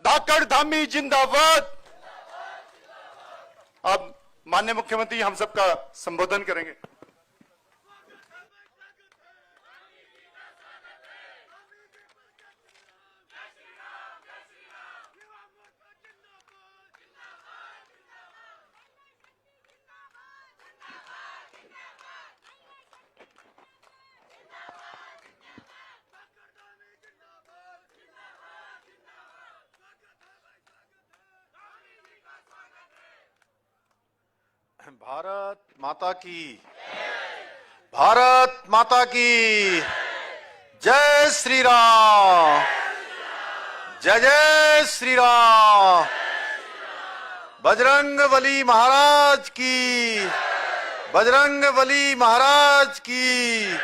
धाकड़ धामी जिंदाबाद। अब माननीय मुख्यमंत्री हम सबका संबोधन करेंगे। भारत माता की, भारत माता की जय श्री राम, जय जय श्री राम। बजरंगबली महाराज की, बजरंगबली महाराज की।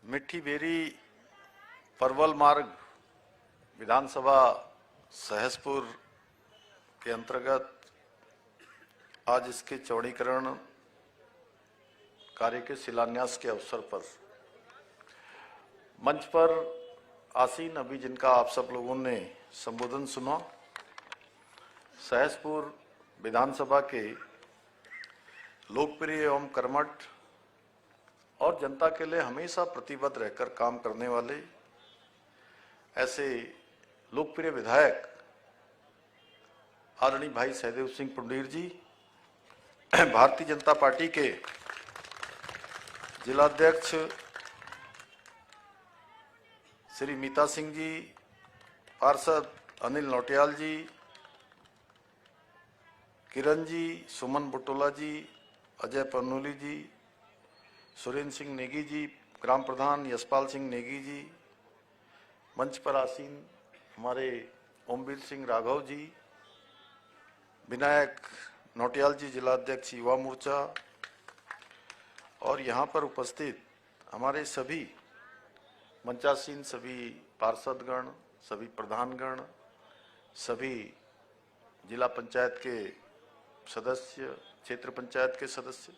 मिट्टी बेरी परवल मार्ग विधानसभा सहसपुर के अंतर्गत आज इसके चौड़ीकरण कार्य के शिलान्यास के अवसर पर मंच पर आसीन अभी जिनका आप सब लोगों ने संबोधन सुना, सहसपुर विधानसभा के लोकप्रिय एवं कर्मठ और जनता के लिए हमेशा प्रतिबद्ध रहकर काम करने वाले ऐसे लोकप्रिय विधायक आदरणीय भाई सहदेव सिंह पुंडीर जी, भारतीय जनता पार्टी के जिलाध्यक्ष श्री मीता सिंह जी, पार्षद अनिल नौटियाल जी, किरण जी, सुमन बुटोला जी, अजय पन्नूली जी, सुरेंद्र सिंह नेगी जी, ग्राम प्रधान यशपाल सिंह नेगी जी, मंच पर आसीन हमारे ओमवीर सिंह राघव जी, विनायक नौटियाल जी, जिलाध्यक्ष युवा मोर्चा, और यहाँ पर उपस्थित हमारे सभी मंचासीन सभी पार्षदगण, सभी प्रधानगण, सभी जिला पंचायत के सदस्य, क्षेत्र पंचायत के सदस्य,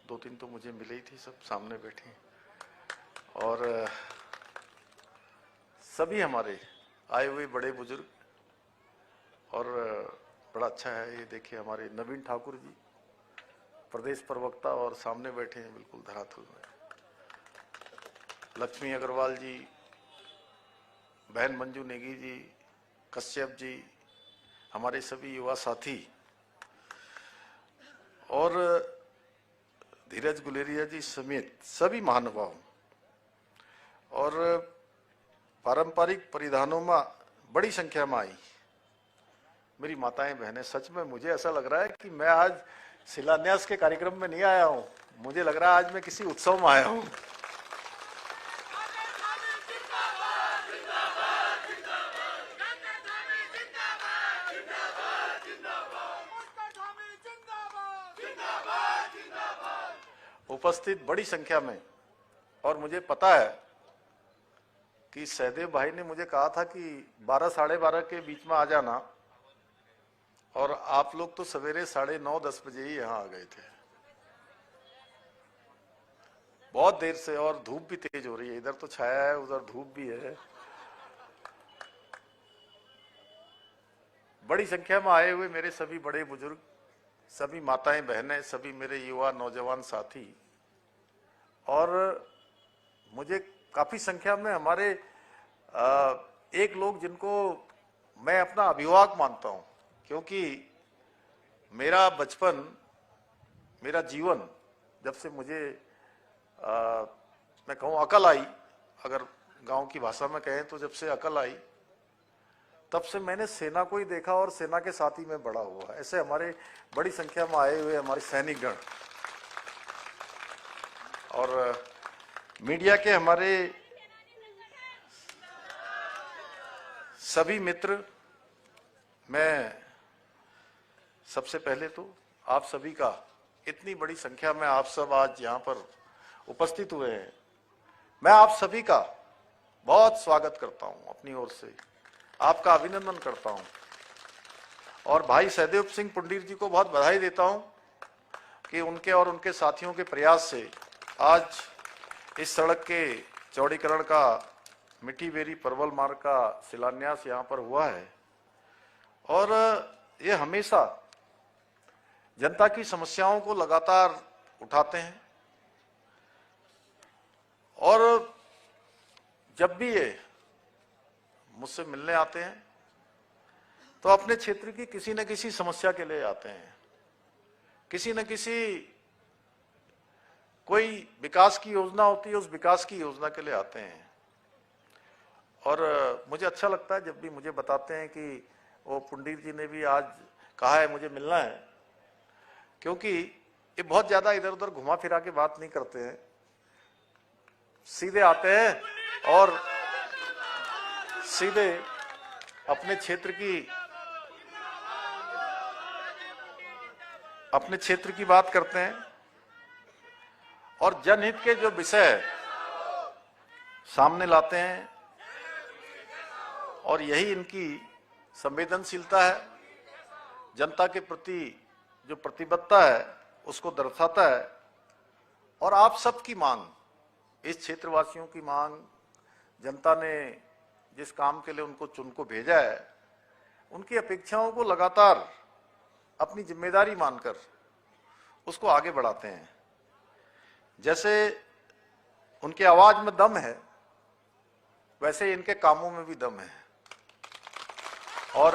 दो तीन तो मुझे मिले ही थे, सब सामने बैठे, और सभी हमारे आए हुए बड़े बुजुर्ग, और बड़ा अच्छा है ये देखिए हमारे नवीन ठाकुर जी प्रदेश प्रवक्ता और सामने बैठे हैं बिल्कुल धरातल में, लक्ष्मी अग्रवाल जी, बहन मंजू नेगी जी, कश्यप जी, हमारे सभी युवा साथी, और धीरज गुलेरिया जी समेत सभी महानुभाव, और पारंपरिक परिधानों में बड़ी संख्या में आई मेरी माताएं बहनें। सच में मुझे ऐसा लग रहा है कि मैं आज शिलान्यास के कार्यक्रम में नहीं आया हूं, मुझे लग रहा है आज मैं किसी उत्सव में आया हूं। उपस्थित बड़ी संख्या में, और मुझे पता है कि सहदेव भाई ने मुझे कहा था कि 12 साढ़े 12 के बीच में आ जाना, और आप लोग तो सवेरे 9:30-10 बजे ही यहाँ आ गए थे, बहुत देर से, और धूप भी तेज हो रही है, इधर तो छाया है उधर धूप भी है। बड़ी संख्या में आए हुए मेरे सभी बड़े बुजुर्ग, सभी माताएं बहनें, सभी मेरे युवा नौजवान साथी, और मुझे काफी संख्या में हमारे एक लोग जिनको मैं अपना अभिभावक मानता हूं, क्योंकि मेरा बचपन, मेरा जीवन, जब से मुझे मैं कहूं अकल आई, अगर गांव की भाषा में कहें तो जब से अकल आई तब से मैंने सेना को ही देखा और सेना के साथ ही मैं बड़ा हुआ। ऐसे हमारे बड़ी संख्या में आए हुए हमारे सैनिकगण, और मीडिया के हमारे सभी मित्र, मैं सबसे पहले तो आप सभी का इतनी बड़ी संख्या में आप सब आज यहाँ पर उपस्थित हुए हैं, मैं आप सभी का बहुत स्वागत करता हूं, अपनी ओर से आपका अभिनंदन करता हूं और भाई सहदेव सिंह पुंडीर जी को बहुत बधाई देता हूं कि उनके और उनके साथियों के प्रयास से आज इस सड़क के चौड़ीकरण का, मिठी बेरी परवल मार्ग का शिलान्यास यहाँ पर हुआ है। और ये हमेशा जनता की समस्याओं को लगातार उठाते हैं और जब भी ये मुझसे मिलने आते हैं तो अपने क्षेत्र की किसी न किसी समस्या के लिए आते हैं, किसी न किसी कोई विकास की योजना होती है, उस विकास की योजना के लिए आते हैं। और मुझे अच्छा लगता है जब भी मुझे बताते हैं कि वो पुंडीर जी ने भी आज कहा है मुझे मिलना है, क्योंकि ये बहुत ज्यादा इधर उधर घुमा फिरा के बात नहीं करते हैं, सीधे आते हैं और सीधे अपने क्षेत्र की बात करते हैं और जनहित के जो विषय सामने लाते हैं और यही इनकी संवेदनशीलता है, जनता के प्रति जो प्रतिबद्धता है उसको दर्शाता है। और आप सबकी मांग, इस क्षेत्रवासियों की मांग, जनता ने जिस काम के लिए उनको चुन को भेजा है, उनकी अपेक्षाओं को लगातार अपनी जिम्मेदारी मानकर उसको आगे बढ़ाते हैं। जैसे उनके आवाज में दम है, वैसे इनके कामों में भी दम है। और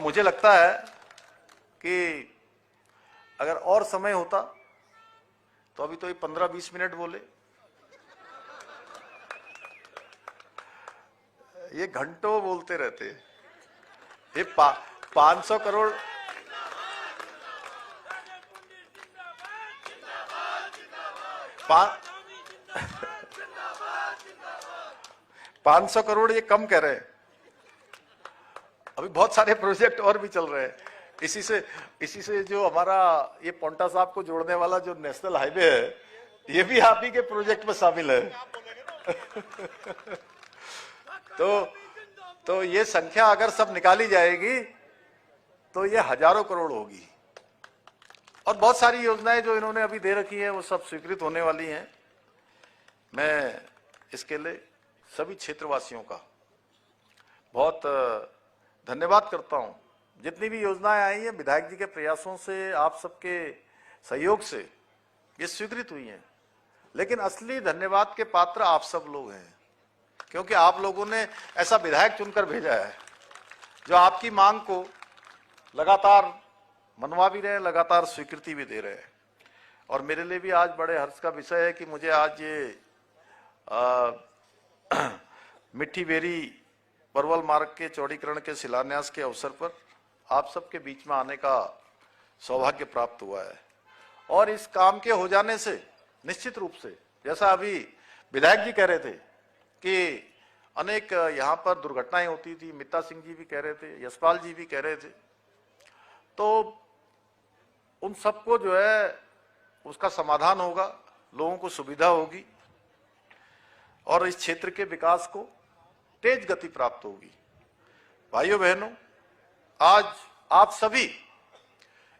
मुझे लगता है कि अगर और समय होता तो अभी तो ये 15-20 मिनट बोले, ये घंटों बोलते रहते। ये 500 करोड़ 500 करोड़ ये कम कह रहे हैं, अभी बहुत सारे प्रोजेक्ट और भी चल रहे हैं। इसी से जो हमारा ये पोंटा साहब को जोड़ने वाला जो नेशनल हाईवे है, ये भी आप ही के प्रोजेक्ट में शामिल है। तो ये संख्या अगर सब निकाली जाएगी तो ये हजारों करोड़ होगी। और बहुत सारी योजनाएं जो इन्होंने अभी दे रखी है वो सब स्वीकृत होने वाली हैं। मैं इसके लिए सभी क्षेत्रवासियों का बहुत धन्यवाद करता हूं। जितनी भी योजनाएं आई हैं विधायक जी के प्रयासों से, आप सबके सहयोग से ये स्वीकृत हुई हैं, लेकिन असली धन्यवाद के पात्र आप सब लोग हैं, क्योंकि आप लोगों ने ऐसा विधायक चुनकर भेजा है जो आपकी मांग को लगातार मनवा भी रहे हैं, लगातार स्वीकृति भी दे रहे हैं। और मेरे लिए भी आज बड़े हर्ष का विषय है कि मुझे आज ये मिठी बेरी परवल मार्ग के चौड़ीकरण के शिलान्यास के अवसर पर आप सबके बीच में आने का सौभाग्य प्राप्त हुआ है। और इस काम के हो जाने से निश्चित रूप से, जैसा अभी विधायक जी कह रहे थे कि अनेक यहाँ पर दुर्घटनाएं होती थी, मित्ता सिंह जी भी कह रहे थे, यशपाल जी भी कह रहे थे, तो उन सबको जो है उसका समाधान होगा, लोगों को सुविधा होगी और इस क्षेत्र के विकास को तेज गति प्राप्त होगी। भाइयों बहनों, आज आप सभी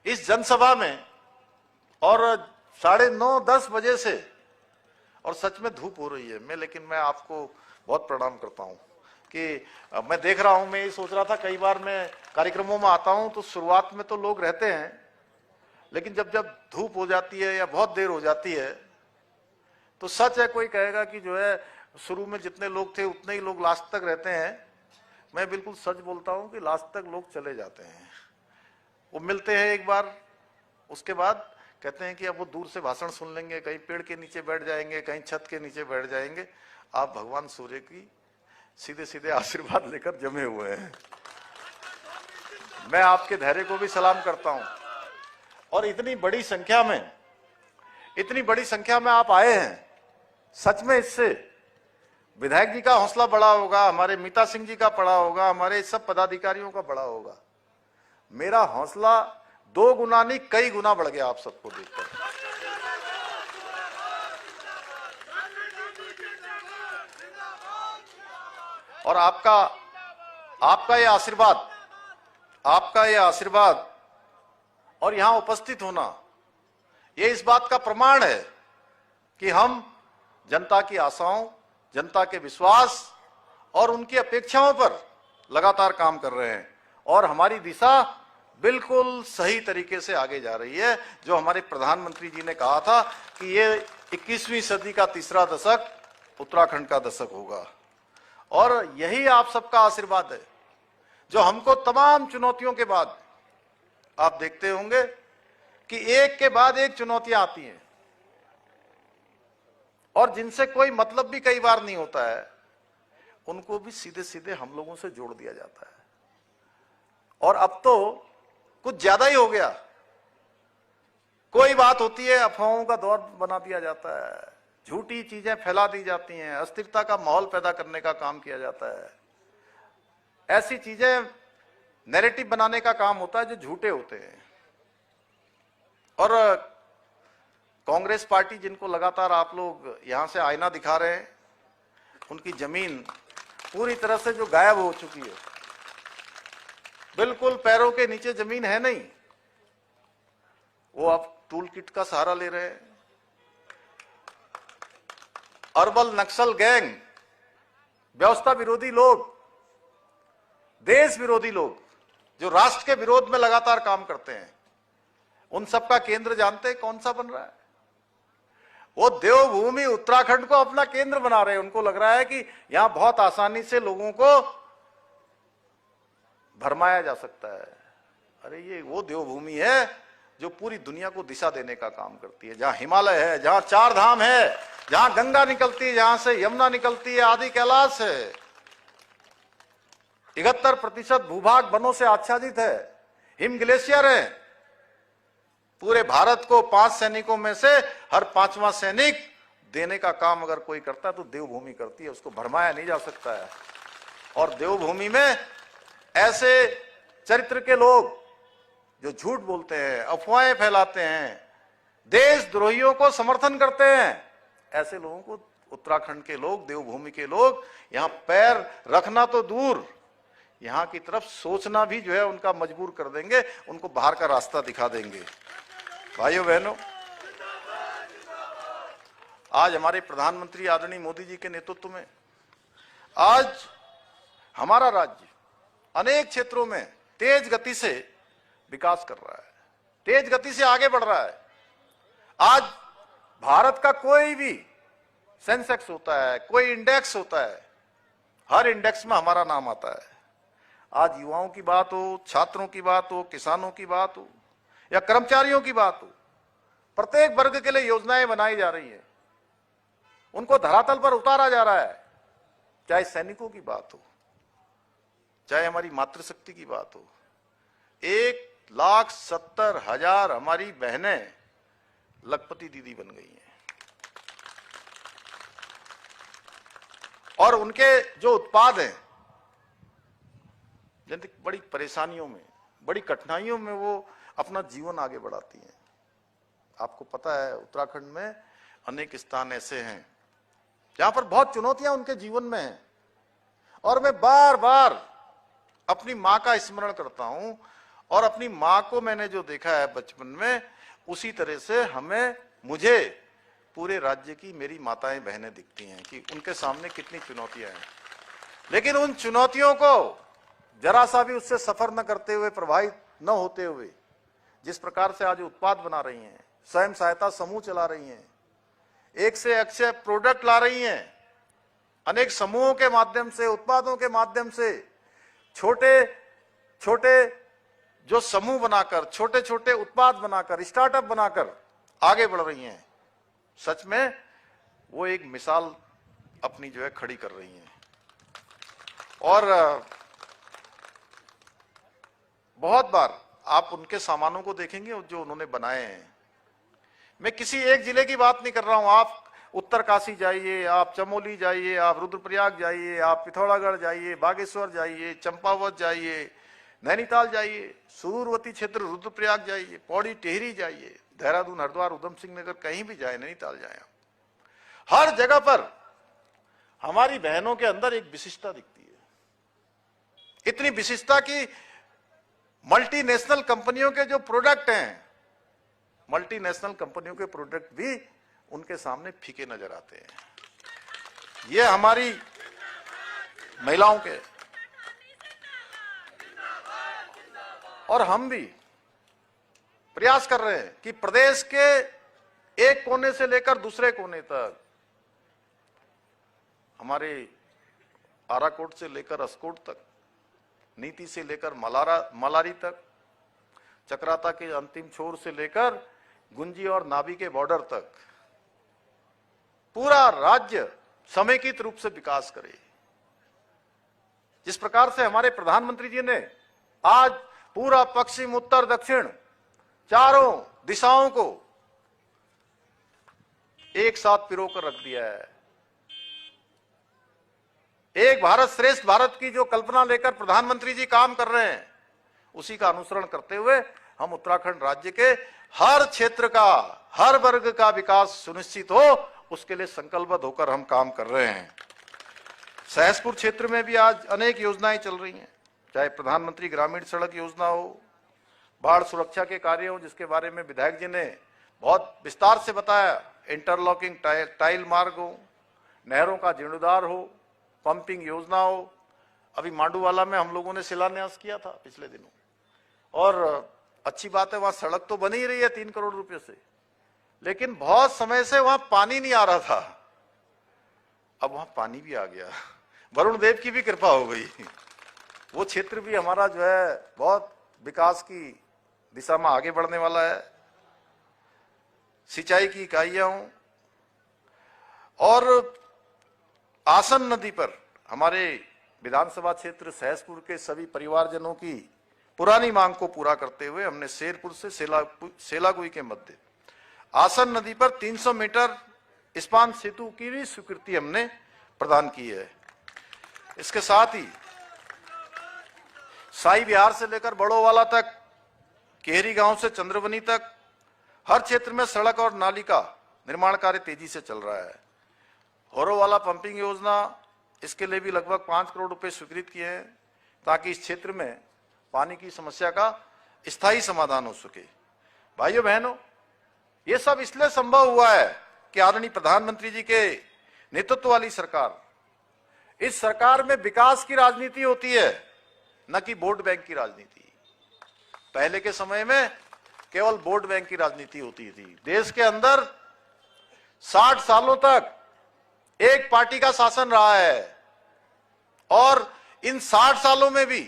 इस जनसभा में और 9:30-10 बजे से, और सच में धूप हो रही है, लेकिन मैं आपको बहुत प्रणाम करता हूं कि मैं देख रहा हूं, मैं ये सोच रहा था कई बार मैं कार्यक्रमों में आता हूं तो शुरुआत में तो लोग रहते हैं, लेकिन जब धूप हो जाती है या बहुत देर हो जाती है तो सच है, कोई कहेगा कि जो है शुरू में जितने लोग थे उतने ही लोग लास्ट तक रहते हैं। मैं बिल्कुल सच बोलता हूं कि लास्ट तक लोग चले जाते हैं, वो मिलते हैं एक बार, उसके बाद कहते हैं कि अब वो दूर से भाषण सुन लेंगे, कहीं पेड़ के नीचे बैठ जाएंगे, कहीं छत के नीचे बैठ जाएंगे। आप भगवान सूर्य की सीधे सीधे आशीर्वाद लेकर जमे हुए हैं। मैं आपके धैर्य को भी सलाम करता हूं। और इतनी बड़ी संख्या में आप आए हैं, सच में इससे विधायक जी का हौसला बड़ा होगा, हमारे मीता सिंह जी का बड़ा होगा, हमारे सब पदाधिकारियों का बड़ा होगा। मेरा हौसला 2 गुना नहीं कई गुना बढ़ गया आप सबको देखकर। और आपका ये आशीर्वाद और यहां उपस्थित होना, ये इस बात का प्रमाण है कि हम जनता की आशाओं, जनता के विश्वास और उनकी अपेक्षाओं पर लगातार काम कर रहे हैं और हमारी दिशा बिल्कुल सही तरीके से आगे जा रही है। जो हमारे प्रधानमंत्री जी ने कहा था कि ये 21वीं सदी का तीसरा दशक उत्तराखंड का दशक होगा, और यही आप सबका आशीर्वाद है जो हमको तमाम चुनौतियों के बाद, आप देखते होंगे कि एक के बाद एक चुनौतियां आती हैं और जिनसे कोई मतलब भी कई बार नहीं होता है, उनको भी सीधे सीधे हम लोगों से जोड़ दिया जाता है। और अब तो कुछ ज्यादा ही हो गया, कोई बात होती है अफवाहों का दौर बना दिया जाता है, झूठी चीजें फैला दी जाती हैं, अस्थिरता का माहौल पैदा करने का काम किया जाता है। ऐसी चीजें नैरेटिव बनाने का काम होता है जो झूठे होते हैं। और कांग्रेस पार्टी, जिनको लगातार आप लोग यहां से आईना दिखा रहे हैं, उनकी जमीन पूरी तरह से जो गायब हो चुकी है, बिल्कुल पैरों के नीचे जमीन है नहीं, वो अब टूल किट का सहारा ले रहे हैं। अर्बल नक्सल गैंग, व्यवस्था विरोधी लोग, देश विरोधी लोग जो राष्ट्र के विरोध में लगातार काम करते हैं, उन सब का केंद्र जानते हैं कौन सा बन रहा है? वो देवभूमि उत्तराखंड को अपना केंद्र बना रहे हैं। उनको लग रहा है कि यहां बहुत आसानी से लोगों को भरमाया जा सकता है। अरे ये वो देवभूमि है जो पूरी दुनिया को दिशा देने का काम करती है, जहां हिमालय है, जहां 4 धाम है, जहां गंगा निकलती है, जहां से यमुना निकलती है, आदि कैलाश है। 71% भूभाग वनों से आच्छादित है, हिम ग्लेशियर है। पूरे भारत को 5 सैनिकों में से हर 5वां सैनिक देने का काम अगर कोई करता है तो देवभूमि करती है, उसको भरमाया नहीं जा सकता है। और देवभूमि में ऐसे चरित्र के लोग जो झूठ बोलते हैं, अफवाहें फैलाते हैं, देशद्रोहियों को समर्थन करते हैं, ऐसे लोगों को उत्तराखंड के लोग, देवभूमि के लोग यहां पैर रखना तो दूर, यहां की तरफ सोचना भी जो है उनका मजबूर कर देंगे, उनको बाहर का रास्ता दिखा देंगे। भाइयों बहनों, आज हमारे प्रधानमंत्री आदरणीय मोदी जी के नेतृत्व में आज हमारा राज्य अनेक क्षेत्रों में तेज गति से विकास कर रहा है, तेज गति से आगे बढ़ रहा है। आज भारत का कोई भी सेंसेक्स होता है, कोई इंडेक्स होता है, हर इंडेक्स में हमारा नाम आता है। आज युवाओं की बात हो, छात्रों की बात हो, किसानों की बात हो या कर्मचारियों की बात हो, प्रत्येक वर्ग के लिए योजनाएं बनाई जा रही है, उनको धरातल पर उतारा जा रहा है। चाहे सैनिकों की बात हो, चाहे हमारी मातृशक्ति की बात हो, 1,70,000 हमारी बहनें लखपति दीदी बन गई हैं। और उनके जो उत्पाद हैं, जिनकी बड़ी परेशानियों में, बड़ी कठिनाइयों में वो अपना जीवन आगे बढ़ाती हैं। आपको पता है उत्तराखंड में अनेक स्थान ऐसे हैं जहां पर बहुत चुनौतियां उनके जीवन में हैं, और मैं बार बार अपनी मां का स्मरण करता हूं, और अपनी मां को मैंने जो देखा है बचपन में, उसी तरह से मुझे पूरे राज्य की मेरी माताएं बहनें दिखती हैं कि उनके सामने कितनी चुनौतियां हैं। लेकिन उन चुनौतियों को जरा सा भी उससे सफर न करते हुए, प्रभावित न होते हुए, जिस प्रकार से आज उत्पाद बना रही हैं, स्वयं सहायता समूह चला रही हैं, एक से अच्छे प्रोडक्ट ला रही हैं, अनेक समूहों के माध्यम से, उत्पादों के माध्यम से, छोटे छोटे जो समूह बनाकर, छोटे छोटे उत्पाद बनाकर, स्टार्टअप बनाकर आगे बढ़ रही हैं। सच में वो एक मिसाल अपनी जो है खड़ी कर रही हैं। और बहुत बार आप उनके सामानों को देखेंगे जो उन्होंने बनाए हैं। मैं किसी एक जिले की बात नहीं कर रहा हूं, आप उत्तरकाशी जाइए, आप चमोली जाइए, आप रुद्रप्रयाग जाइए, आप पिथौरागढ़ जाइए, बागेश्वर जाइए, चंपावत जाइए, नैनीताल जाइए, सुदूरवर्ती क्षेत्र रुद्रप्रयाग जाइए, पौड़ी टिहरी जाइए, देहरादून, हरिद्वार, उधम सिंह नगर, कहीं भी जाए, नैनीताल जाए, हर जगह पर हमारी बहनों के अंदर एक विशिष्टता दिखती है। इतनी विशिष्टता की मल्टीनेशनल कंपनियों के जो प्रोडक्ट हैं, मल्टीनेशनल कंपनियों के प्रोडक्ट भी उनके सामने फीके नजर आते हैं। ये हमारी महिलाओं के, और हम भी प्रयास कर रहे हैं कि प्रदेश के एक कोने से लेकर दूसरे कोने तक, हमारे आराकोट से लेकर अस्कोट तक, नीति से लेकर मलारी तक, चक्राता के अंतिम छोर से लेकर गुंजी और नाभी के बॉर्डर तक पूरा राज्य समेकित रूप से विकास करे। जिस प्रकार से हमारे प्रधानमंत्री जी ने आज पूरा पश्चिम, उत्तर, दक्षिण चारों दिशाओं को एक साथ पिरोकर रख दिया है। एक भारत श्रेष्ठ भारत की जो कल्पना लेकर प्रधानमंत्री जी काम कर रहे हैं, उसी का अनुसरण करते हुए हम उत्तराखंड राज्य के हर क्षेत्र का, हर वर्ग का विकास सुनिश्चित हो, उसके लिए संकल्पबद्ध होकर हम काम कर रहे हैं। सहसपुर क्षेत्र में भी आज अनेक योजनाएं चल रही हैं, चाहे प्रधानमंत्री ग्रामीण सड़क योजना हो, बाढ़ सुरक्षा के कार्य हो, जिसके बारे में विधायक जी ने बहुत विस्तार से बताया, इंटरलॉकिंग टाइल मार्ग हो, नहरों का जीर्णोद्धार हो, पंपिंग योजना हो। अभी मांडूवाला में हम लोगों ने शिलान्यास किया था पिछले दिनों, और अच्छी बात है, वहां सड़क तो बनी ही रही है 3 करोड़ रुपए से, लेकिन बहुत समय से वहां पानी नहीं आ रहा था। अब वहां पानी भी आ गया, वरुण देव की भी कृपा हो गई। वो क्षेत्र भी हमारा जो है बहुत विकास की दिशा में आगे बढ़ने वाला है। सिंचाई की इकाइयां हों, और आसन नदी पर हमारे विधानसभा क्षेत्र सहसपुर के सभी परिवारजनों की पुरानी मांग को पूरा करते हुए हमने शेरपुर से सेलागुई के मध्य आसन नदी पर 300 मीटर स्पान सेतु की भी स्वीकृति हमने प्रदान की है। इसके साथ ही साई बिहार से लेकर बड़ोवाला तक, केहरी गांव से चंद्रवनी तक, हर क्षेत्र में सड़क और नाली का निर्माण कार्य तेजी से चल रहा है। होरोवाला पंपिंग योजना, इसके लिए भी लगभग 5 करोड़ रुपए स्वीकृत किए हैं, ताकि इस क्षेत्र में पानी की समस्या का स्थायी समाधान हो सके। भाइयों बहनों, ये सब इसलिए संभव हुआ है कि आदरणीय प्रधानमंत्री जी के नेतृत्व वाली सरकार, इस सरकार में विकास की राजनीति होती है, न कि वोट बैंक की राजनीति। पहले के समय में केवल वोट बैंक की राजनीति होती थी। देश के अंदर 60 सालों तक एक पार्टी का शासन रहा है, और इन 60 सालों में भी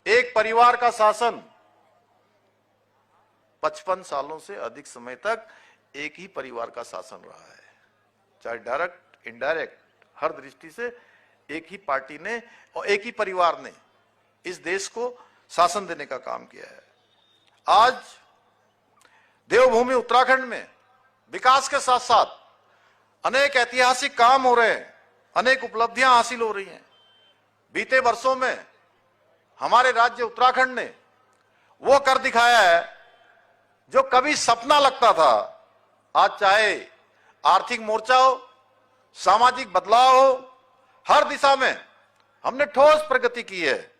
एक परिवार का शासन। 55 सालों से अधिक समय तक एक ही परिवार का शासन रहा है, चाहे डायरेक्ट इनडायरेक्ट, हर दृष्टि से एक ही पार्टी ने और एक ही परिवार ने इस देश को शासन देने का काम किया है। आज देवभूमि उत्तराखंड में विकास के साथ साथ अनेक ऐतिहासिक काम हो रहे हैं, अनेक उपलब्धियां हासिल हो रही हैं। बीते वर्षों में हमारे राज्य उत्तराखंड ने वो कर दिखाया है जो कभी सपना लगता था। आज चाहे आर्थिक मोर्चा हो, सामाजिक बदलाव हो, हर दिशा में हमने ठोस प्रगति की है,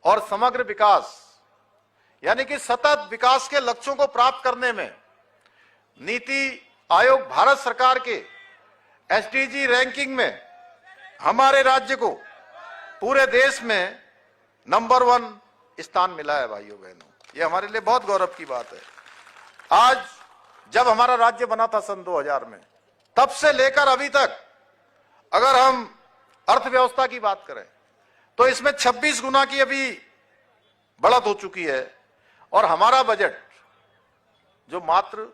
और समग्र विकास यानी कि सतत विकास के लक्ष्यों को प्राप्त करने में नीति आयोग भारत सरकार के एसडीजी रैंकिंग में हमारे राज्य को पूरे देश में नंबर 1 स्थान मिला है। भाइयों बहनों, ये हमारे लिए बहुत गौरव की बात है। आज जब हमारा राज्य बना था सन 2000 में, तब से लेकर अभी तक अगर हम अर्थव्यवस्था की बात करें तो इसमें 26 गुना की अभी बढ़त हो चुकी है, और हमारा बजट जो मात्र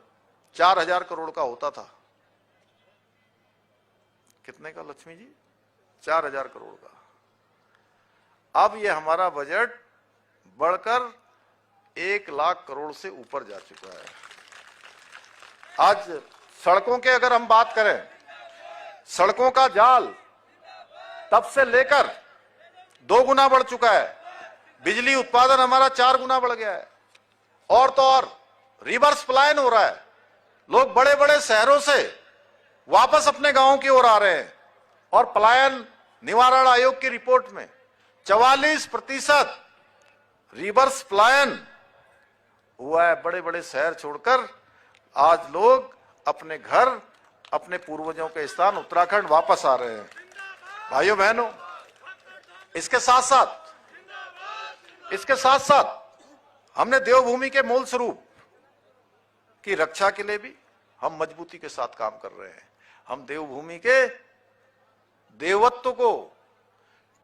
4000 करोड़ का होता था, कितने का लक्ष्मी जी? 4000 करोड़ का, अब ये हमारा बजट बढ़कर 1 लाख करोड़ से ऊपर जा चुका है। आज सड़कों के अगर हम बात करें, सड़कों का जाल तब से लेकर 2 गुना बढ़ चुका है। बिजली उत्पादन हमारा 4 गुना बढ़ गया है। और तो और रिवर्स पलायन हो रहा है, लोग बड़े बड़े शहरों से वापस अपने गांवों की ओर आ रहे हैं। और पलायन निवारण आयोग की रिपोर्ट में 44% रिवर्स पलायन हुआ है। बड़े बड़े शहर छोड़कर आज लोग अपने घर, अपने पूर्वजों के स्थान उत्तराखंड वापस आ रहे हैं। भाइयों बहनों, इसके साथ साथ हमने देवभूमि के मूल स्वरूप की रक्षा के लिए भी हम मजबूती के साथ काम कर रहे हैं। हम देवभूमि के देवत्व को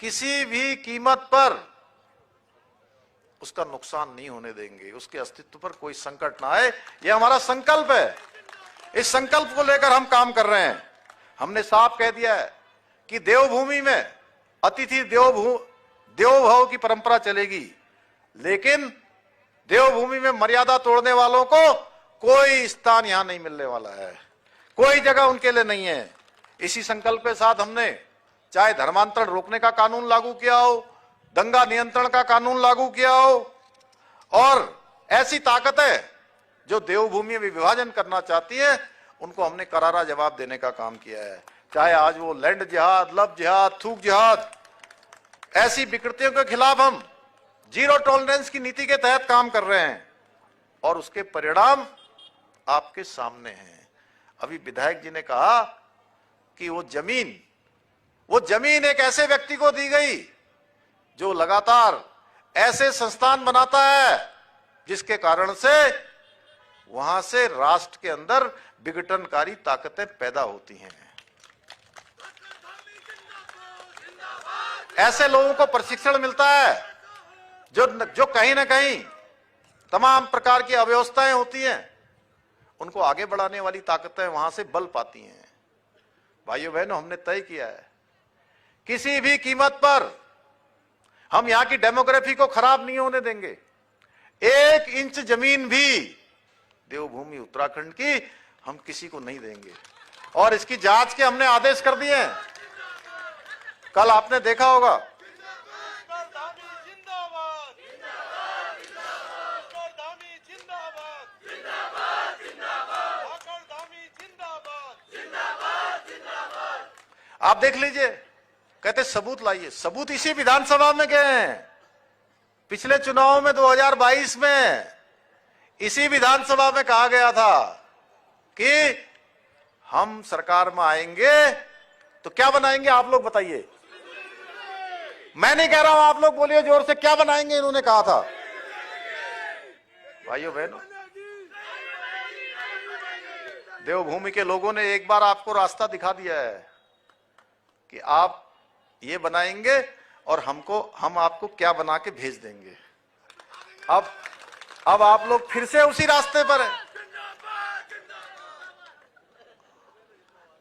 किसी भी कीमत पर उसका नुकसान नहीं होने देंगे, उसके अस्तित्व पर कोई संकट ना आए, यह हमारा संकल्प है। इस संकल्प को लेकर हम काम कर रहे हैं। हमने साफ कह दिया है कि देवभूमि में अतिथि देवो भव की परंपरा चलेगी, लेकिन देवभूमि में मर्यादा तोड़ने वालों को कोई स्थान यहां नहीं मिलने वाला है, कोई जगह उनके लिए नहीं है। इसी संकल्प के साथ हमने चाहे धर्मांतरण रोकने का कानून लागू किया हो, दंगा नियंत्रण का कानून लागू किया हो, और ऐसी ताकतें जो देवभूमि में विभाजन करना चाहती है उनको हमने करारा जवाब देने का काम किया है। चाहे आज वो लैंड जिहाद, लव जिहाद, थूक जिहाद, ऐसी विकृतियों के खिलाफ हम जीरो टॉलरेंस की नीति के तहत काम कर रहे हैं और उसके परिणाम आपके सामने हैं। अभी विधायक जी ने कहा कि वो जमीन एक ऐसे व्यक्ति को दी गई जो लगातार ऐसे संस्थान बनाता है जिसके कारण से वहां से राष्ट्र के अंदर विघटनकारी ताकतें पैदा होती हैं। ऐसे लोगों को प्रशिक्षण मिलता है जो कहीं ना कहीं तमाम प्रकार की अव्यवस्थाएं होती हैं, उनको आगे बढ़ाने वाली ताकतें वहां से बल पाती हैं। भाइयों बहनों, हमने तय किया है किसी भी कीमत पर हम यहां की डेमोग्राफी को खराब नहीं होने देंगे। 1 इंच जमीन भी देवभूमि उत्तराखंड की हम किसी को नहीं देंगे और इसकी जांच के हमने आदेश कर दिए हैं। कल आपने देखा होगा आप देख लीजिए, कहते सबूत लाइए। सबूत इसी विधानसभा में गए हैं। पिछले चुनाव में 2022 में इसी विधानसभा में कहा गया था कि हम सरकार में आएंगे तो क्या बनाएंगे, आप लोग बताइए। मैं नहीं कह रहा हूं, आप लोग बोलिए जोर से, क्या बनाएंगे इन्होंने कहा था। भाइयों बहनों, देवभूमि के लोगों ने एक बार आपको रास्ता दिखा दिया है कि आप ये बनाएंगे और हम आपको क्या बना के भेज देंगे। अब आप लोग फिर से उसी रास्ते पर हैं।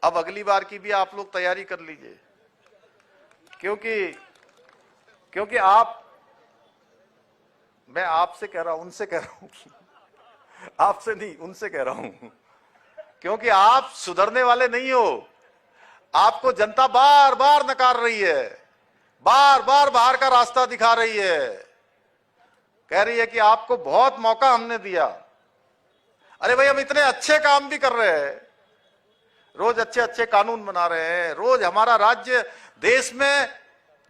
अब अगली बार की भी आप लोग तैयारी कर लीजिए, क्योंकि मैं आपसे कह रहा हूं, उनसे कह रहा हूं आपसे नहीं, उनसे कह रहा हूं, क्योंकि आप सुधरने वाले नहीं हो। आपको जनता बार बार नकार रही है, बार बार बाहर का रास्ता दिखा रही है, कह रही है कि आपको बहुत मौका हमने दिया। अरे भाई, हम इतने अच्छे काम भी कर रहे हैं, रोज अच्छे अच्छे कानून बना रहे हैं, रोज हमारा राज्य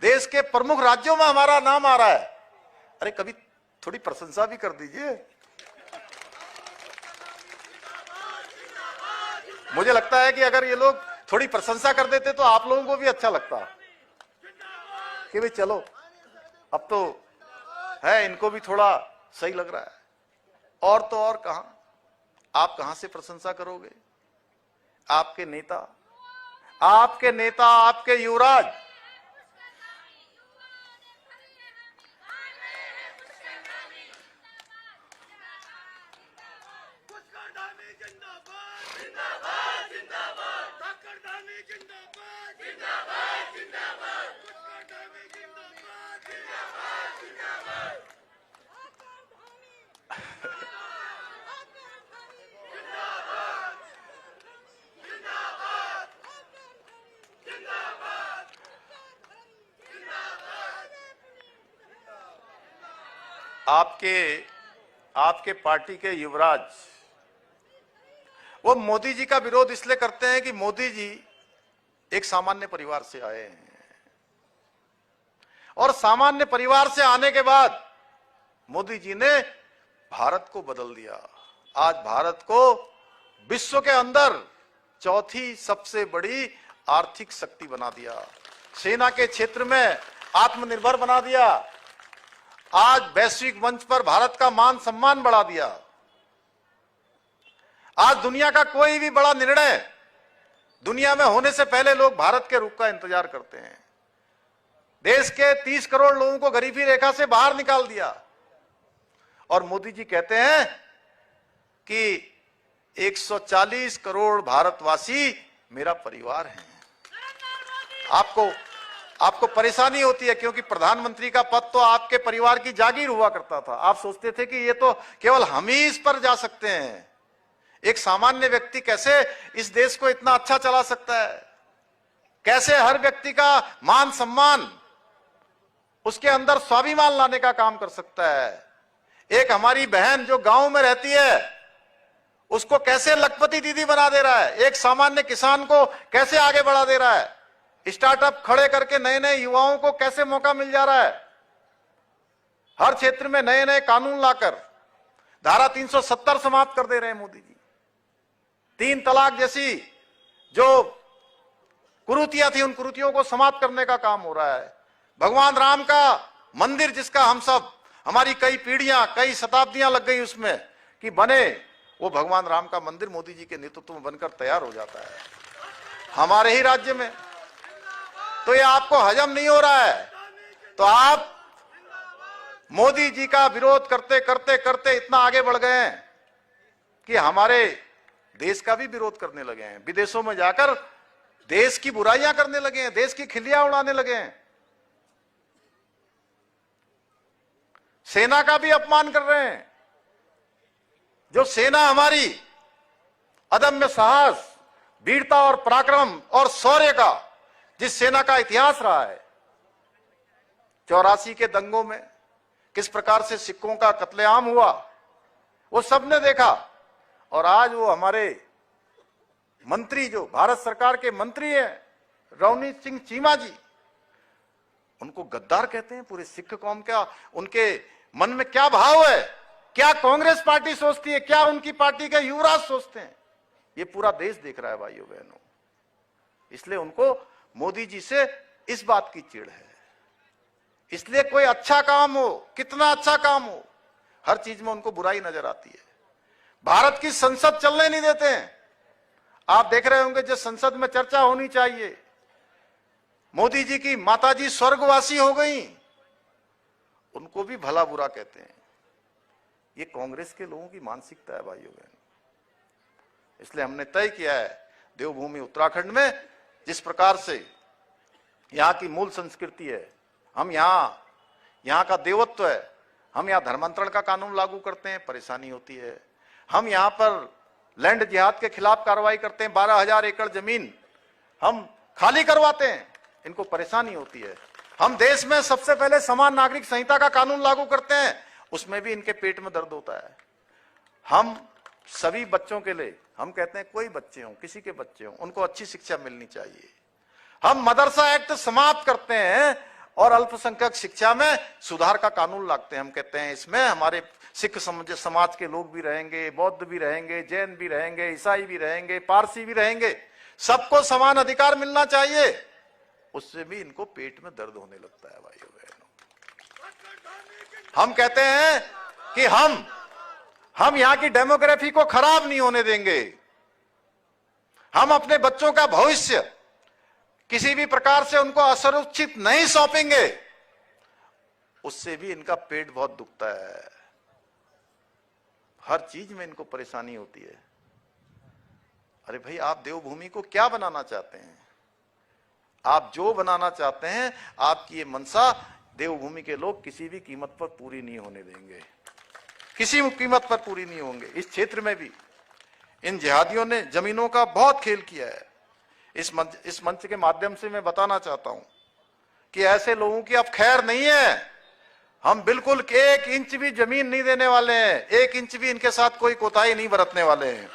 देश के प्रमुख राज्यों में हमारा नाम आ रहा है। अरे कभी थोड़ी प्रशंसा भी कर दीजिए। मुझे लगता है कि अगर ये लोग थोड़ी प्रशंसा कर देते तो आप लोगों को भी अच्छा लगता कि भाई चलो, अब तो है, इनको भी थोड़ा सही लग रहा है। और तो और आप कहां से प्रशंसा करोगे। आपके नेता, आपके युवराज आपके पार्टी के युवराज वो मोदी जी का विरोध इसलिए करते हैं कि मोदी जी एक सामान्य परिवार से आए हैं और सामान्य परिवार से आने के बाद मोदी जी ने भारत को बदल दिया। आज भारत को विश्व के अंदर चौथी सबसे बड़ी आर्थिक शक्ति बना दिया, सेना के क्षेत्र में आत्मनिर्भर बना दिया, आज वैश्विक मंच पर भारत का मान सम्मान बढ़ा दिया। आज दुनिया का कोई भी बड़ा निर्णय दुनिया में होने से पहले लोग भारत के रुख का इंतजार करते हैं। देश के 30 करोड़ लोगों को गरीबी रेखा से बाहर निकाल दिया और मोदी जी कहते हैं कि 140 करोड़ भारतवासी मेरा परिवार है। आपको परेशानी होती है क्योंकि प्रधानमंत्री का पद तो आपके परिवार की जागीर हुआ करता था। आप सोचते थे कि ये तो केवल हम ही इस पर जा सकते हैं। एक सामान्य व्यक्ति कैसे इस देश को इतना अच्छा चला सकता है, कैसे हर व्यक्ति का मान सम्मान, उसके अंदर स्वाभिमान लाने का काम कर सकता है। एक हमारी बहन जो गांव में रहती है उसको कैसे लखपति दीदी बना दे रहा है, एक सामान्य किसान को कैसे आगे बढ़ा दे रहा है, स्टार्टअप खड़े करके नए नए युवाओं को कैसे मौका मिल जा रहा है। हर क्षेत्र में नए नए कानून लाकर धारा 370 समाप्त कर दे रहे हैं मोदी जी। 3 तलाक जैसी जो कुरीतियां थी उन कुरीतियों को समाप्त करने का काम हो रहा है। भगवान राम का मंदिर जिसका हम सब, हमारी कई पीढ़ियां, कई शताब्दियां लग गई उसमें कि बने, वो भगवान राम का मंदिर मोदी जी के नेतृत्व में बनकर तैयार हो जाता है हमारे ही राज्य में। तो ये आपको हजम नहीं हो रहा है तो आप मोदी जी का विरोध करते करते करते इतना आगे बढ़ गए हैं कि हमारे देश का भी विरोध करने लगे हैं। विदेशों में जाकर देश की बुराइयां करने लगे हैं, देश की खिल्लियां उड़ाने लगे हैं, सेना का भी अपमान कर रहे हैं। जो सेना हमारी अदम्य साहस, वीरता और पराक्रम और शौर्य का, जिस सेना का इतिहास रहा है, 84 के दंगों में किस प्रकार से सिखों का कत्लेआम हुआ वो सबने देखा। और आज वो हमारे मंत्री जो भारत सरकार के मंत्री हैं रवनीत सिंह चीमा जी, उनको गद्दार कहते हैं। पूरे सिख कौम का उनके मन में क्या भाव है, क्या कांग्रेस पार्टी सोचती है, क्या उनकी पार्टी के युवराज सोचते हैं, ये पूरा देश देख रहा है भाइयों बहनों। इसलिए उनको मोदी जी से इस बात की चिढ़ है। इसलिए कोई अच्छा काम हो, कितना अच्छा काम हो, हर चीज में उनको बुराई नजर आती है। भारत की संसद चलने नहीं देते हैं। आप देख रहे होंगे जो संसद में चर्चा होनी चाहिए, मोदी जी की माताजी स्वर्गवासी हो गई, उनको भी भला बुरा कहते हैं। ये कांग्रेस के लोगों की मानसिकता है भाइयों बहन। इसलिए हमने तय किया है देवभूमि उत्तराखंड में जिस प्रकार से यहाँ की मूल संस्कृति है, हम यहाँ का देवत्व है, हम यहाँ धर्मांतरण का कानून लागू करते हैं, परेशानी होती है। हम यहाँ पर लैंड जिहाद के खिलाफ कार्रवाई करते हैं, 12,000 एकड़ जमीन हम खाली करवाते हैं, इनको परेशानी होती है। हम देश में सबसे पहले समान नागरिक संहिता का कानून लागू करते हैं, उसमें भी इनके पेट में दर्द होता है। हम सभी बच्चों के लिए हम कहते हैं कोई बच्चे हों, किसी के बच्चे हों, उनको अच्छी शिक्षा मिलनी चाहिए। हम मदरसा एक्ट समाप्त करते हैं और अल्पसंख्यक शिक्षा में सुधार का कानून लाते हैं। हम कहते हैं इसमें हमारे सिख समाज के लोग भी रहेंगे, बौद्ध भी रहेंगे, जैन भी रहेंगे, ईसाई भी रहेंगे, पारसी भी रहेंगे, सबको समान अधिकार मिलना चाहिए। उससे भी इनको पेट में दर्द होने लगता है भाइयों बहनों। हम कहते हैं कि हम यहां की डेमोग्राफी को खराब नहीं होने देंगे। हम अपने बच्चों का भविष्य किसी भी प्रकार से उनको असुरक्षित नहीं सौंपेंगे। उससे भी इनका पेट बहुत दुखता है, हर चीज में इनको परेशानी होती है। अरे भाई, आप देवभूमि को क्या बनाना चाहते हैं? आप जो बनाना चाहते हैं, आपकी ये मनसा देवभूमि के लोग किसी भी कीमत पर पूरी नहीं होने देंगे, किसी भी कीमत पर पूरी नहीं होंगे। इस क्षेत्र में भी इन जिहादियों ने जमीनों का बहुत खेल किया है। इस मंच के माध्यम से मैं बताना चाहता हूं कि ऐसे लोगों की अब खैर नहीं है। हम बिल्कुल 1 इंच भी जमीन नहीं देने वाले हैं, 1 इंच भी इनके साथ कोई कोताही नहीं बरतने वाले हैं।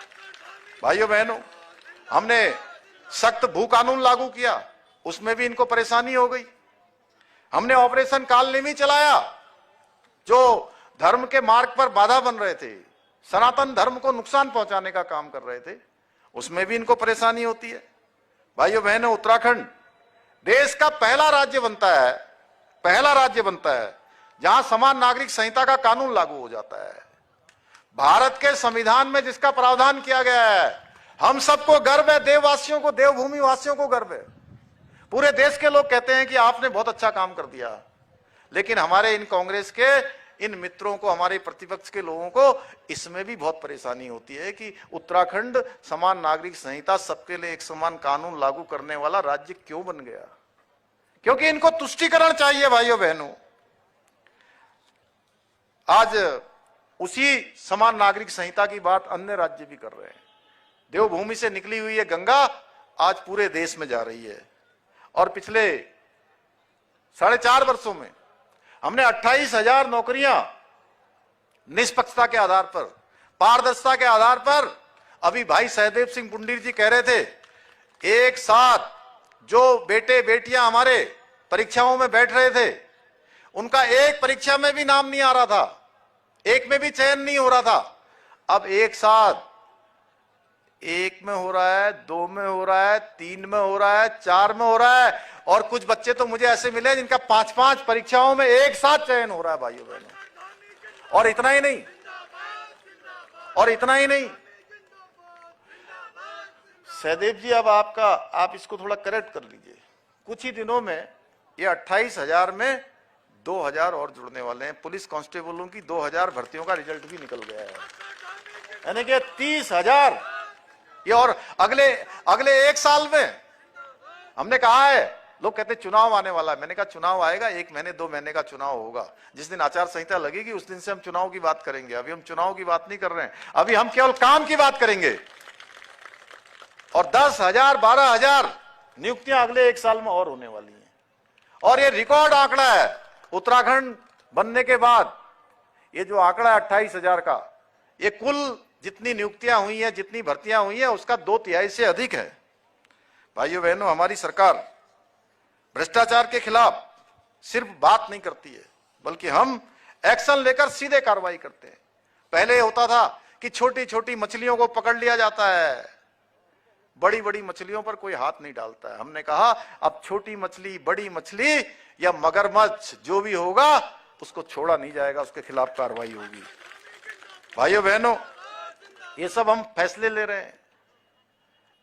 भाइयों बहनों, हमने सख्त भू कानून लागू किया, उसमें भी इनको परेशानी हो गई। हमने ऑपरेशन कालनेमी चलाया, जो धर्म के मार्ग पर बाधा बन रहे थे, सनातन धर्म को नुकसान पहुंचाने का काम कर रहे थे, उसमें भी इनको परेशानी होती है। भाइयों बहनों, उत्तराखंड देश का पहला राज्य बनता है जहां समान नागरिक संहिता का कानून लागू हो जाता है। भारत के संविधान में जिसका प्रावधान किया गया है, हम सबको गर्व है, देववासियों को, देवभूमि वासियों को गर्व है। पूरे देश के लोग कहते हैं कि आपने बहुत अच्छा काम कर दिया, लेकिन हमारे इन कांग्रेस के इन मित्रों को, हमारे प्रतिपक्ष के लोगों को इसमें भी बहुत परेशानी होती है कि उत्तराखंड समान नागरिक संहिता, सबके लिए एक समान कानून लागू करने वाला राज्य क्यों बन गया? क्योंकि इनको तुष्टीकरण चाहिए। भाइयों बहनों, आज उसी समान नागरिक संहिता की बात अन्य राज्य भी कर रहे हैं। देवभूमि से निकली हुई ये गंगा आज पूरे देश में जा रही है, और पिछले 4.5 वर्षों में हमने 28,000 नौकरियां निष्पक्षता के आधार पर, पारदर्शिता के आधार पर, अभी भाई सहदेव सिंह पुंडीर जी कह रहे थे, एक साथ जो बेटे बेटियां हमारे परीक्षाओं में बैठ रहे थे, उनका एक परीक्षा में भी नाम नहीं आ रहा था, एक में भी चयन नहीं हो रहा था, अब एक साथ 1 में हो रहा है, 2 में हो रहा है, 3 में हो रहा है, 4 में हो रहा है, और कुछ बच्चे तो मुझे ऐसे मिले जिनका 5-5 परीक्षाओं में एक साथ चयन हो रहा है। भाइयों बहनों, और इतना ही नहीं, सहदेव जी, अब आप इसको थोड़ा करेक्ट कर लीजिए। कुछ ही दिनों में ये 28,000 में 2,000 और जुड़ने वाले हैं। पुलिस कांस्टेबलों की 2,000 भर्तियों का रिजल्ट भी निकल गया है, यानी कि 30,000 ये, और अगले 1 साल में हमने कहा है। लोग कहते चुनाव आने वाला है, मैंने कहा चुनाव आएगा, 1 महीने 2 महीने का चुनाव होगा, जिस दिन आचार संहिता लगेगी उस दिन से हम चुनाव की बात करेंगे। अभी हम चुनाव की बात नहीं कर रहे हैं, अभी हम केवल काम की बात करेंगे। और 10,000 12,000 नियुक्तियां अगले 1 साल में और होने वाली हैं, और ये रिकॉर्ड आंकड़ा है उत्तराखंड बनने के बाद। ये जो आंकड़ा है 28,000 का, ये कुल जितनी नियुक्तियां हुई हैं, जितनी भर्तियां हुई हैं, उसका 2/3 से अधिक है। भाइयों बहनों, हमारी सरकार भ्रष्टाचार के खिलाफ सिर्फ बात नहीं करती है, बल्कि हम एक्शन लेकर सीधे कार्रवाई करते हैं। पहले होता था कि छोटी छोटी मछलियों को पकड़ लिया जाता है, बड़ी बड़ी मछलियों पर कोई हाथ नहीं डालता है। हमने कहा अब छोटी मछली, बड़ी मछली या मगरमच्छ जो भी होगा, उसको छोड़ा नहीं जाएगा, उसके खिलाफ कार्रवाई होगी। भाइयों बहनों, ये सब हम फैसले ले रहे हैं।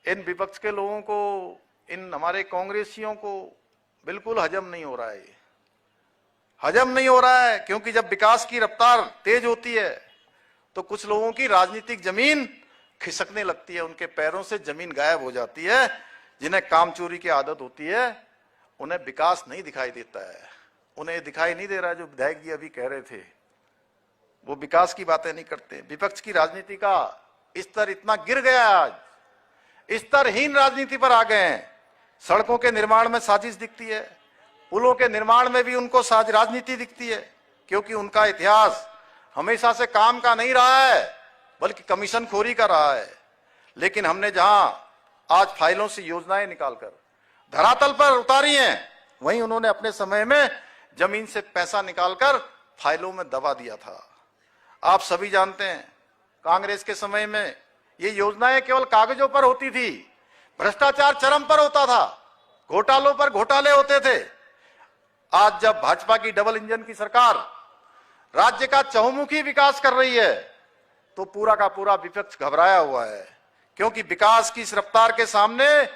इन विपक्ष के लोगों को, इन हमारे कांग्रेसियों को बिल्कुल हजम नहीं हो रहा है, क्योंकि जब विकास की रफ्तार तेज होती है तो कुछ लोगों की राजनीतिक जमीन खिसकने लगती है, उनके पैरों से जमीन गायब हो जाती है। जिन्हें काम चोरी की आदत होती है, उन्हें विकास नहीं दिखाई देता है। उन्हें दिखाई नहीं दे रहा है, जो विधायक जी अभी कह रहे थे, वो विकास की बातें नहीं करते। विपक्ष की राजनीति का स्तर इतना गिर गया, आज स्तरहीन राजनीति पर आ गए हैं। सड़कों के निर्माण में साजिश दिखती है, पुलों के निर्माण में भी उनको राजनीति दिखती है, क्योंकि उनका इतिहास हमेशा से काम का नहीं रहा है, बल्कि कमीशन खोरी का रहा है। लेकिन हमने जहां आज फाइलों से योजनाएं निकालकर धरातल पर उतारी हैं, वहीं उन्होंने अपने समय में जमीन से पैसा निकालकर फाइलों में दबा दिया था। आप सभी जानते हैं, कांग्रेस के समय में ये योजनाएं केवल कागजों पर होती थी, भ्रष्टाचार चरम पर होता था, घोटालों पर घोटाले होते थे। आज जब भाजपा की डबल इंजन की सरकार राज्य का चहुमुखी विकास कर रही है, तो पूरा का पूरा विपक्ष घबराया हुआ है, क्योंकि विकास की इस रफ्तार के सामने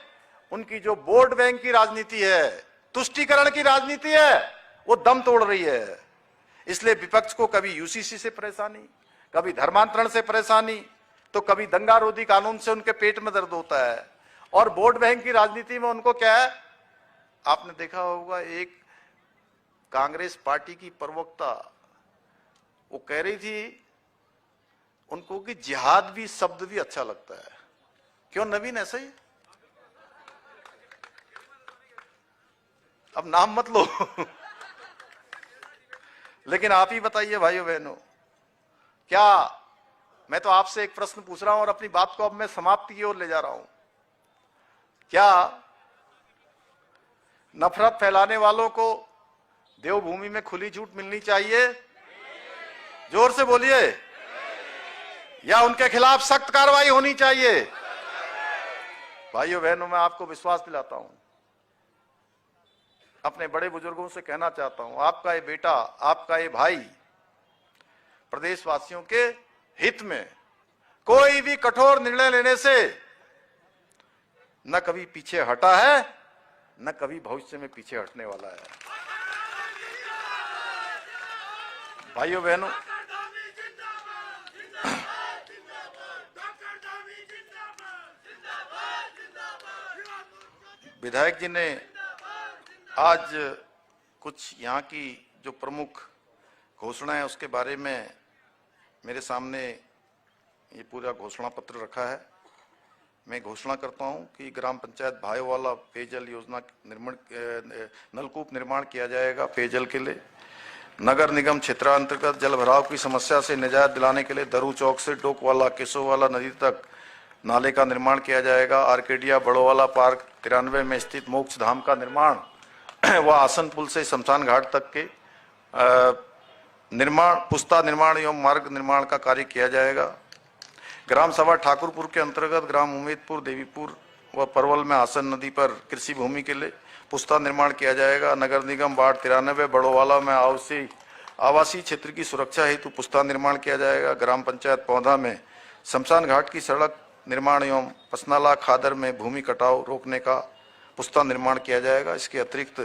उनकी जो वोट बैंक की राजनीति है, तुष्टीकरण की राजनीति है, वो दम तोड़ रही है। इसलिए विपक्ष को कभी यूसीसी से परेशानी, कभी धर्मांतरण से परेशानी, तो कभी दंगारोधी कानून से उनके पेट में दर्द होता है। और वोट बैंक की राजनीति में उनको क्या है, आपने देखा होगा, एक कांग्रेस पार्टी की प्रवक्ता वो कह रही थी उनको कि जिहाद भी शब्द भी अच्छा लगता है। क्यों नवीन, ऐसा ही? अब नाम मत लो। लेकिन आप ही बताइए भाइयों बहनों, क्या मैं तो आपसे एक प्रश्न पूछ रहा हूं और अपनी बात को अब मैं समाप्ति की ओर ले जा रहा हूं। क्या नफरत फैलाने वालों को देवभूमि में खुली छूट मिलनी चाहिए? जोर से बोलिए। या उनके खिलाफ सख्त कार्रवाई होनी चाहिए? भाइयों बहनों, मैं आपको विश्वास दिलाता हूं, अपने बड़े बुजुर्गों से कहना चाहता हूं, आपका ये बेटा, आपका ये भाई प्रदेशवासियों के हित में कोई भी कठोर निर्णय लेने से न कभी पीछे हटा है, न कभी भविष्य में पीछे हटने वाला है। भाइयों बहनों, विधायक जी ने आज कुछ यहाँ की जो प्रमुख घोषणा है उसके बारे में मेरे सामने ये पूरा घोषणा पत्र रखा है। मैं घोषणा करता हूं कि ग्राम पंचायत भायोवाला पेयजल योजना निर्माण, नलकूप निर्माण किया जाएगा पेयजल के लिए। नगर निगम क्षेत्रांतर्गत जल भराव की समस्या से निजात दिलाने के लिए दरू चौक से डोकवाला केशोवाला नदी तक नाले का निर्माण किया जाएगा। आर्केडिया बड़ोवाला पार्क 93 में स्थित मोक्ष धाम का निर्माण व आसन पुल से शमशान घाट तक के निर्माण, पुस्ता निर्माण एवं मार्ग निर्माण का कार्य किया जाएगा। ग्राम सभा ठाकुरपुर के अंतर्गत ग्राम उम्मेदपुर, देवीपुर व परवल में आसन नदी पर कृषि भूमि के लिए पुस्ता निर्माण किया जाएगा। नगर निगम वार्ड 93 बड़ोवाला में आवासीय क्षेत्र की सुरक्षा हेतु पुस्ता निर्माण किया जाएगा। ग्राम पंचायत पौधा में शमशान घाट की सड़क निर्माण एवं पसनाला खादर में भूमि कटाव रोकने का पुस्ता निर्माण किया जाएगा। इसके अतिरिक्त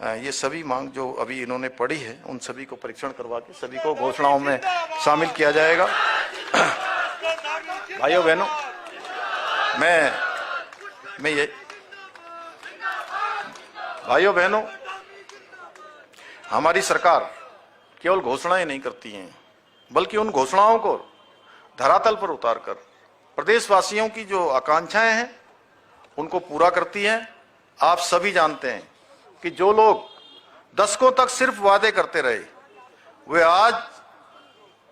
ये सभी मांग जो अभी इन्होंने पढ़ी है उन सभी को परीक्षण करवा के सभी को घोषणाओं में शामिल किया जाएगा। भाइयों बहनों, मैं ये भाइयों बहनों, हमारी सरकार केवल घोषणाएं नहीं करती हैं, बल्कि उन घोषणाओं को धरातल पर उतारकर प्रदेशवासियों की जो आकांक्षाएं हैं उनको पूरा करती है। आप सभी जानते हैं कि जो लोग दशकों तक सिर्फ वादे करते रहे, वे आज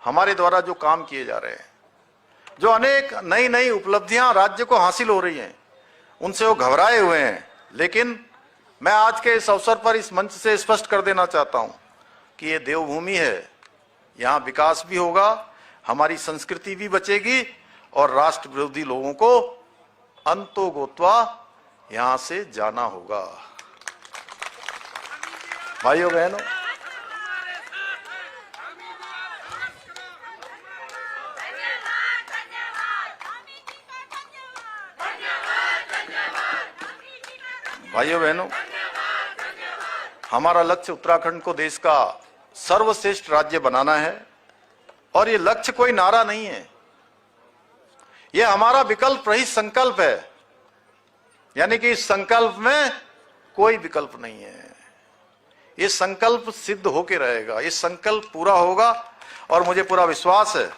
हमारे द्वारा जो काम किए जा रहे हैं, जो अनेक नई नई उपलब्धियां राज्य को हासिल हो रही हैं, उनसे वो घबराए हुए हैं। लेकिन मैं आज के इस अवसर पर इस मंच से स्पष्ट कर देना चाहता हूं कि ये देवभूमि है, यहाँ विकास भी होगा, हमारी संस्कृति भी बचेगी और राष्ट्र विरोधी लोगों को अंतो गोत्वा यहां से जाना होगा। भाइयों बहनों, भाइयों बहनों, हमारा लक्ष्य उत्तराखंड को देश का सर्वश्रेष्ठ राज्य बनाना है और ये लक्ष्य कोई नारा नहीं है, ये हमारा विकल्प रहित संकल्प है। यानी कि इस संकल्प में कोई विकल्प नहीं है। ये संकल्प सिद्ध होके रहेगा, ये संकल्प पूरा होगा और मुझे पूरा विश्वास है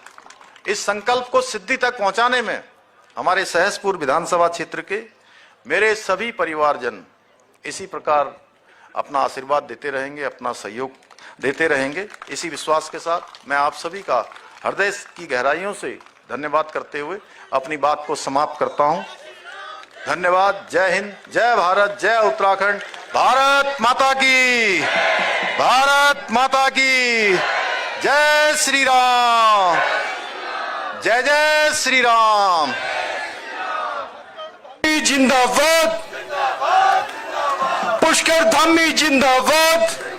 इस संकल्प को सिद्धि तक पहुंचाने में हमारे सहसपुर विधानसभा क्षेत्र के मेरे सभी परिवारजन इसी प्रकार अपना आशीर्वाद देते रहेंगे, अपना सहयोग देते रहेंगे। इसी विश्वास के साथ मैं आप सभी का हृदय की गहराइयों से धन्यवाद करते हुए अपनी बात को समाप्त करता हूं। धन्यवाद। जय हिंद, जय भारत, जय उत्तराखंड। भारत माता की, भारत माता की जय श्री राम, जय जय श्री राम। जिंदाबाद, पुष्कर धामी जिंदाबाद।